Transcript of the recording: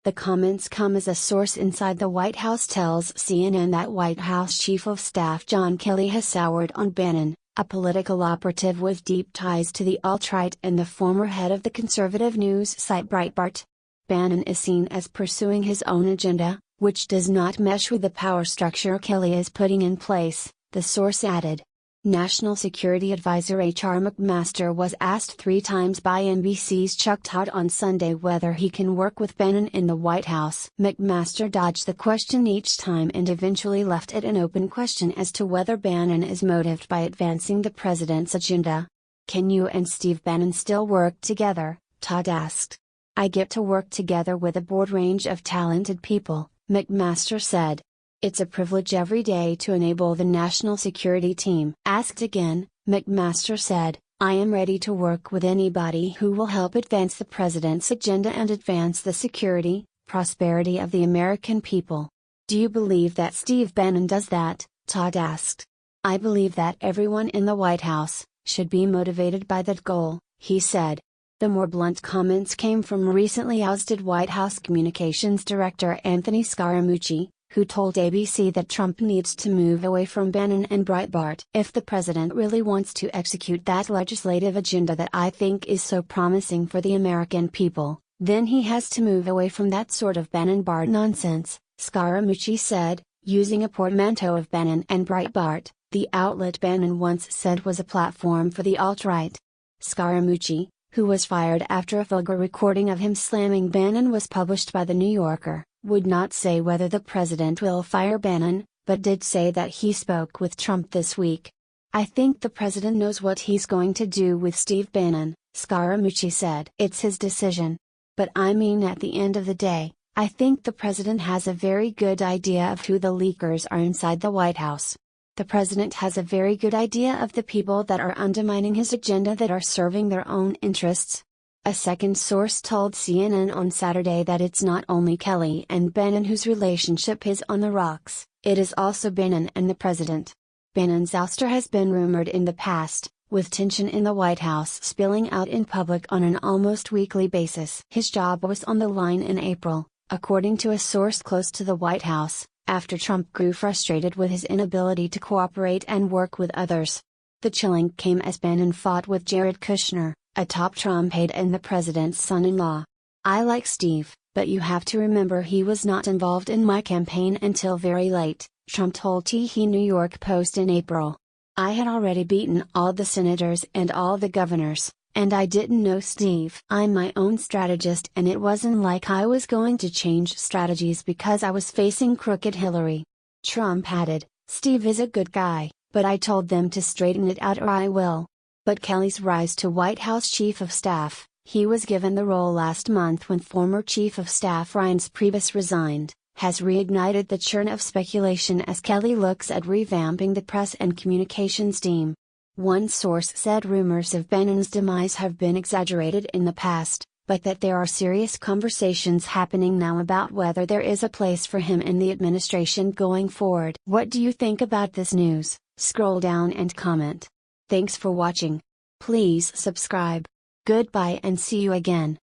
The comments come as a source inside the White House tells CNN that White House Chief of Staff John Kelly has soured on Bannon, a political operative with deep ties to the alt-right and the former head of the conservative news site Breitbart. Bannon is seen as pursuing his own agenda, which does not mesh with the power structure Kelly is putting in place, the source added. National Security Advisor H.R. McMaster was asked 3 times by NBC's Chuck Todd on Sunday whether he can work with Bannon in the White House. McMaster dodged the question each time and eventually left it an open question as to whether Bannon is motivated by advancing the president's agenda. "Can you and Steve Bannon still work together?" Todd asked. "I get to work together with a broad range of talented people," McMaster said. "It's a privilege every day to enable the national security team." Asked again, McMaster said, "I am ready to work with anybody who will help advance the president's agenda and advance the security, prosperity of the American people." "Do you believe that Steve Bannon does that?" Todd asked. "I believe that everyone in the White House should be motivated by that goal," he said. The more blunt comments came from recently ousted White House Communications Director Anthony Scaramucci, who told ABC that Trump needs to move away from Bannon and Breitbart. "If the president really wants to execute that legislative agenda that I think is so promising for the American people, then he has to move away from that sort of Bannon-Bart nonsense," Scaramucci said, using a portmanteau of Bannon and Breitbart, the outlet Bannon once said was a platform for the alt-right. Scaramucci, who was fired after a vulgar recording of him slamming Bannon was published by The New Yorker, would not say whether the president will fire Bannon, but did say that he spoke with Trump this week. "I think the president knows what he's going to do with Steve Bannon," Scaramucci said. "It's his decision. But I mean at the end of the day, I think the president has a very good idea of who the leakers are inside the White House. The president has a very good idea of the people that are undermining his agenda that are serving their own interests." A second source told CNN on Saturday that it's not only Kelly and Bannon whose relationship is on the rocks, it is also Bannon and the president. Bannon's ouster has been rumored in the past, with tension in the White House spilling out in public on an almost weekly basis. His job was on the line in April, according to a source close to the White House, after Trump grew frustrated with his inability to cooperate and work with others. The chilling came as Bannon fought with Jared Kushner, a top Trump aide and the president's son-in-law. "I like Steve, but you have to remember he was not involved in my campaign until very late," Trump told The New York Post in April. "I had already beaten all the senators and all the governors, and I didn't know Steve. I'm my own strategist and it wasn't like I was going to change strategies because I was facing crooked Hillary." Trump added, "Steve is a good guy, but I told them to straighten it out or I will." But Kelly's rise to White House Chief of Staff, he was given the role last month when former Chief of Staff Reince Priebus resigned, has reignited the churn of speculation as Kelly looks at revamping the press and communications team. One source said rumors of Bannon's demise have been exaggerated in the past, but that there are serious conversations happening now about whether there is a place for him in the administration going forward. What do you think about this news? Scroll down and comment. Thanks for watching. Please subscribe. Goodbye and see you again.